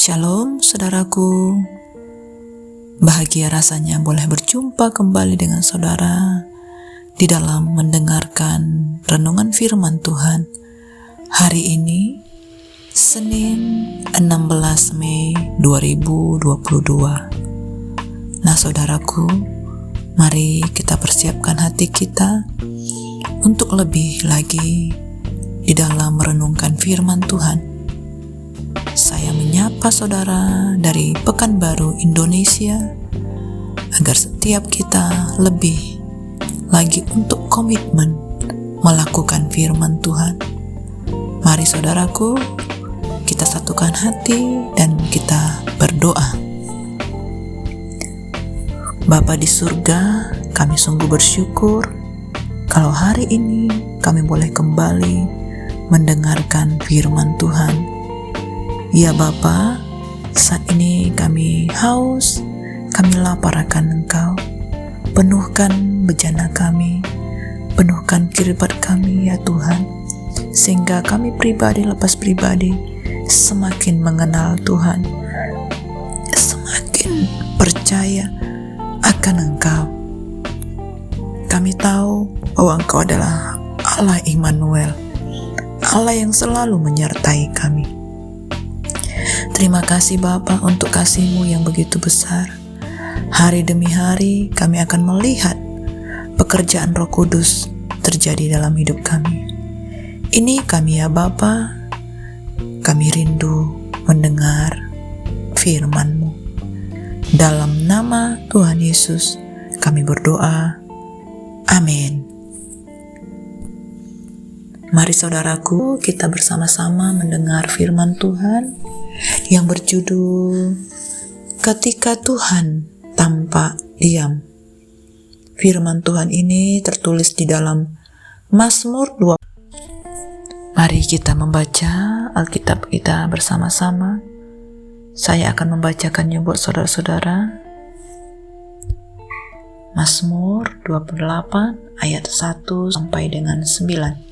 Shalom saudaraku, bahagia rasanya boleh berjumpa kembali dengan saudara di dalam mendengarkan renungan firman Tuhan. Hari ini, Senin 16 Mei 2022. Nah saudaraku, mari kita persiapkan hati kita untuk lebih lagi di dalam merenungkan firman Tuhan. Saya menyapa saudara dari Pekanbaru, Indonesia, agar setiap kita lebih lagi untuk komitmen melakukan firman Tuhan. Mari saudaraku, kita satukan hati dan kita berdoa. Bapa di surga, kami sungguh bersyukur kalau hari ini kami boleh kembali mendengarkan firman Tuhan. Ya Bapa, saat ini kami haus, kami lapar akan Engkau. Penuhkan bejana kami, penuhkan kiribat kami ya Tuhan, sehingga kami pribadi lepas pribadi semakin mengenal Tuhan, semakin percaya akan Engkau. Kami tahu bahwa Engkau adalah Allah Immanuel, Allah yang selalu menyertai kami. Terima kasih Bapa untuk kasih-Mu yang begitu besar. Hari demi hari kami akan melihat pekerjaan Roh Kudus terjadi dalam hidup kami. Ini kami ya Bapa, kami rindu mendengar firman-Mu. Dalam nama Tuhan Yesus kami berdoa. Amin. Mari saudaraku, kita bersama-sama mendengar firman Tuhan yang berjudul Ketika Tuhan Tampak Diam. Firman Tuhan ini tertulis di dalam Mazmur 2. Mari kita membaca Alkitab kita bersama-sama. Saya akan membacakannya buat saudara-saudara. Mazmur 28 ayat 1 sampai dengan 9.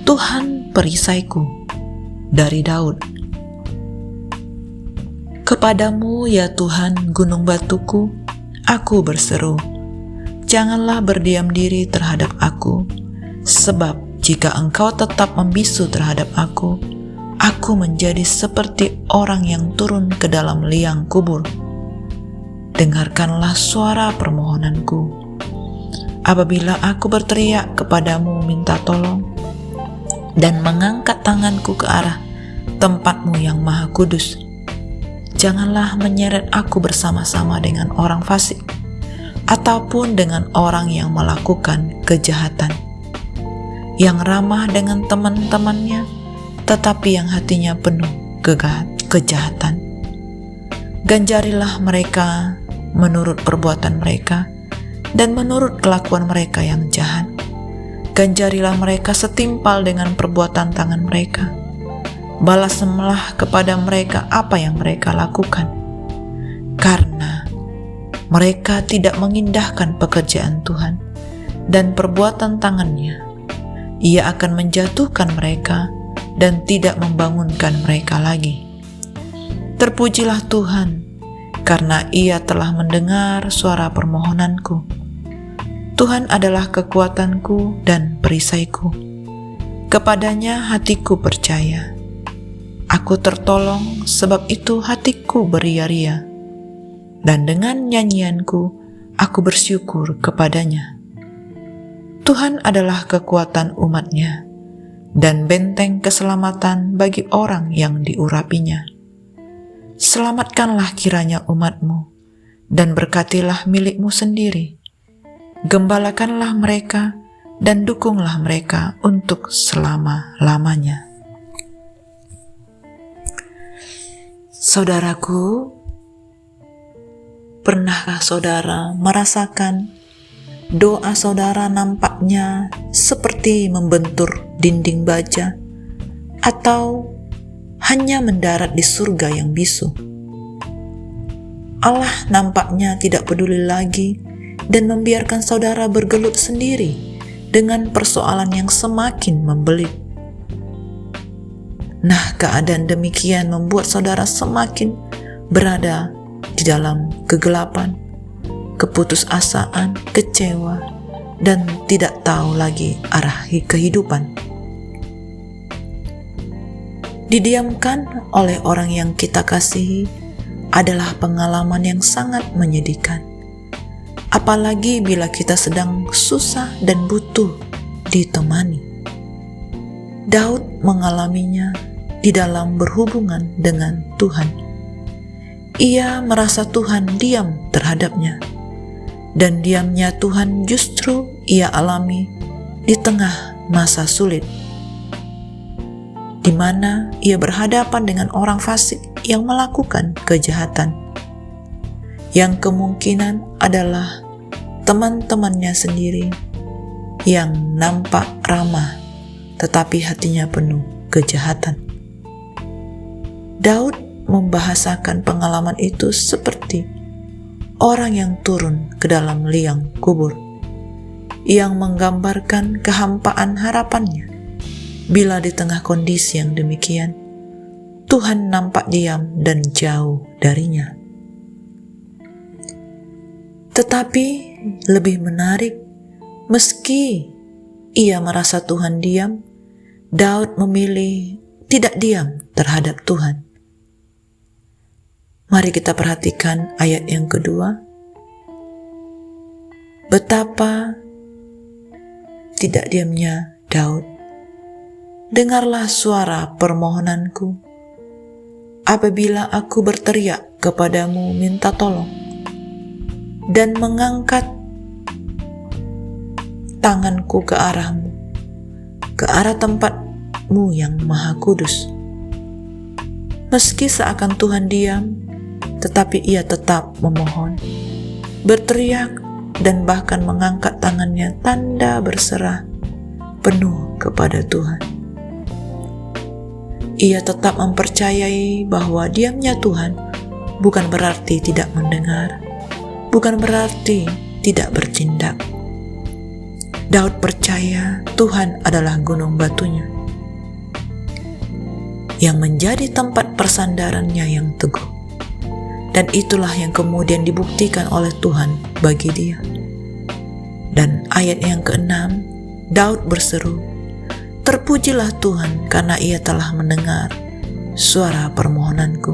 Tuhan perisaiku, dari Daud. Kepadamu ya Tuhan gunung batuku, aku berseru. Janganlah berdiam diri terhadap aku, sebab jika Engkau tetap membisu terhadap aku menjadi seperti orang yang turun ke dalam liang kubur. Dengarkanlah suara permohonanku. Apabila aku berteriak kepadamu minta tolong, dan mengangkat tanganku ke arah tempat-Mu yang maha kudus, janganlah menyeret aku bersama-sama dengan orang fasik, ataupun dengan orang yang melakukan kejahatan, yang ramah dengan teman-temannya, tetapi yang hatinya penuh kejahatan. Ganjarilah mereka menurut perbuatan mereka, dan menurut kelakuan mereka yang jahat. Ganjarilah mereka setimpal dengan perbuatan tangan mereka. Balaslah kepada mereka apa yang mereka lakukan, karena mereka tidak mengindahkan pekerjaan Tuhan dan perbuatan tangannya. Ia akan menjatuhkan mereka dan tidak membangunkan mereka lagi. Terpujilah Tuhan, karena Ia telah mendengar suara permohonanku. Tuhan adalah kekuatanku dan perisaiku. Kepadanya hatiku percaya. Aku tertolong, sebab itu hatiku beria-ria, dan dengan nyanyianku aku bersyukur kepadanya. Tuhan adalah kekuatan umat-Nya, dan benteng keselamatan bagi orang yang diurapinya. Selamatkanlah kiranya umat-Mu, dan berkatilah milik-Mu sendiri. Gembalakanlah mereka, dan dukunglah mereka untuk selama-lamanya. Saudaraku, pernahkah saudara merasakan doa saudara nampaknya seperti membentur dinding baja, atau hanya mendarat di surga yang bisu? Allah nampaknya tidak peduli lagi dan membiarkan saudara bergelut sendiri dengan persoalan yang semakin membelit. Nah, keadaan demikian membuat saudara semakin berada di dalam kegelapan, keputusasaan, kecewa, dan tidak tahu lagi arah kehidupan. Didiamkan oleh orang yang kita kasihi adalah pengalaman yang sangat menyedihkan. Apalagi bila kita sedang susah dan butuh ditemani. Daud mengalaminya di dalam berhubungan dengan Tuhan. Ia merasa Tuhan diam terhadapnya, dan diamnya Tuhan justru ia alami di tengah masa sulit, di mana ia berhadapan dengan orang fasik yang melakukan kejahatan, yang kemungkinan adalah teman-temannya sendiri yang nampak ramah tetapi hatinya penuh kejahatan. Daud membahasakan pengalaman itu seperti orang yang turun ke dalam liang kubur, yang menggambarkan kehampaan harapannya bila di tengah kondisi yang demikian Tuhan nampak diam dan jauh darinya. Tetapi lebih menarik, meski ia merasa Tuhan diam, Daud memilih tidak diam terhadap Tuhan. Mari kita perhatikan ayat yang kedua. Betapa tidak diamnya Daud. Dengarlah suara permohonanku apabila aku berteriak kepadamu minta tolong, dan mengangkat tanganku ke arahmu, ke arah tempatmu yang maha kudus. Meski seakan Tuhan diam, tetapi ia tetap memohon, berteriak, dan bahkan mengangkat tangannya tanda berserah penuh kepada Tuhan. Ia tetap mempercayai bahwa diamnya Tuhan bukan berarti tidak mendengar, bukan berarti tidak bertindak. Daud percaya Tuhan adalah gunung batunya, yang menjadi tempat persandarannya yang teguh. Dan itulah yang kemudian dibuktikan oleh Tuhan bagi dia. Dan ayat yang ke-6, Daud berseru, "Terpujilah Tuhan karena ia telah mendengar suara permohonanku."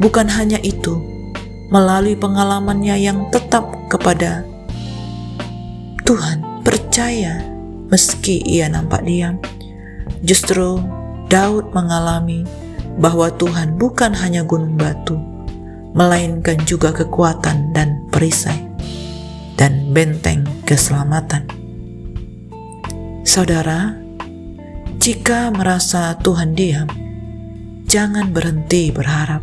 Bukan hanya itu, melalui pengalamannya yang tetap kepada Tuhan, percaya meski ia nampak diam, justru Daud mengalami bahwa Tuhan bukan hanya gunung batu, melainkan juga kekuatan dan perisai, dan benteng keselamatan. Saudara, jika merasa Tuhan diam, jangan berhenti berharap.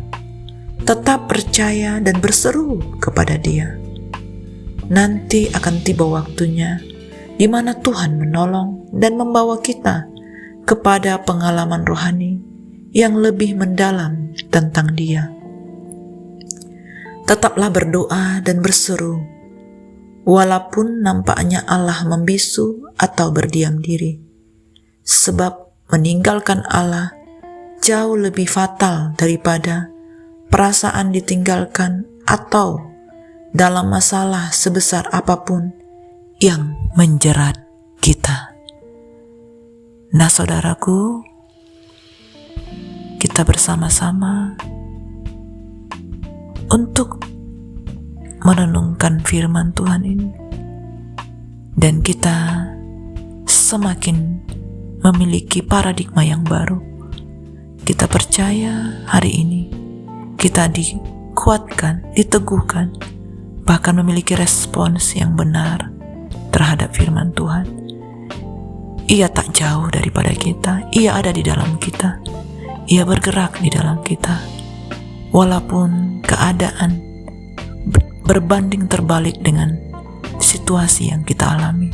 Tetap percaya dan berseru kepada Dia. Nanti akan tiba waktunya di mana Tuhan menolong dan membawa kita kepada pengalaman rohani yang lebih mendalam tentang Dia. Tetaplah berdoa dan berseru, walaupun nampaknya Allah membisu atau berdiam diri, sebab meninggalkan Allah jauh lebih fatal daripada perasaan ditinggalkan atau dalam masalah sebesar apapun yang menjerat kita. Nah, saudaraku, kita bersama-sama untuk merenungkan firman Tuhan ini, dan kita semakin memiliki paradigma yang baru. Kita percaya hari ini kita dikuatkan, diteguhkan, bahkan memiliki respons yang benar terhadap firman Tuhan. Ia tak jauh daripada kita, Ia ada di dalam kita, Ia bergerak di dalam kita. Walaupun keadaan berbanding terbalik dengan situasi yang kita alami,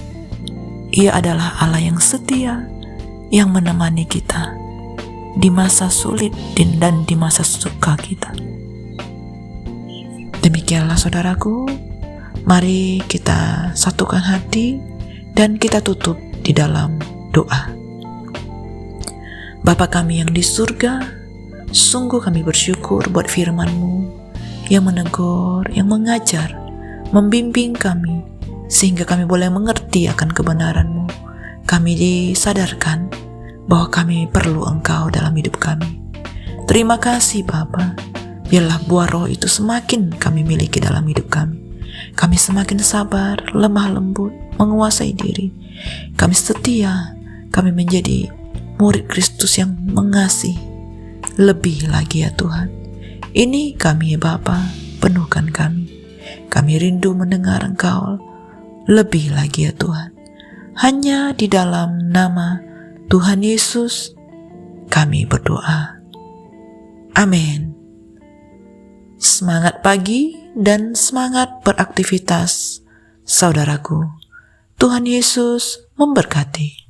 Ia adalah Allah yang setia, yang menemani kita di masa sulit dan di masa suka kita. Demikianlah saudaraku, mari kita satukan hati dan kita tutup di dalam doa. Bapa kami yang di surga, sungguh kami bersyukur buat firman-Mu yang menegur, yang mengajar, membimbing kami, sehingga kami boleh mengerti akan kebenaran-Mu. Kami disadarkan bahwa kami perlu Engkau dalam hidup kami. Terima kasih Bapa, biarlah buah roh itu semakin kami miliki dalam hidup kami. Kami semakin sabar, lemah lembut, menguasai diri. Kami setia, kami menjadi murid Kristus yang mengasihi lebih lagi ya Tuhan. Ini kami ya Bapa, penuhkan kami. Kami rindu mendengar Engkau lebih lagi ya Tuhan. Hanya di dalam nama Tuhan Yesus kami berdoa. Amin. Semangat pagi dan semangat beraktivitas, saudaraku. Tuhan Yesus memberkati.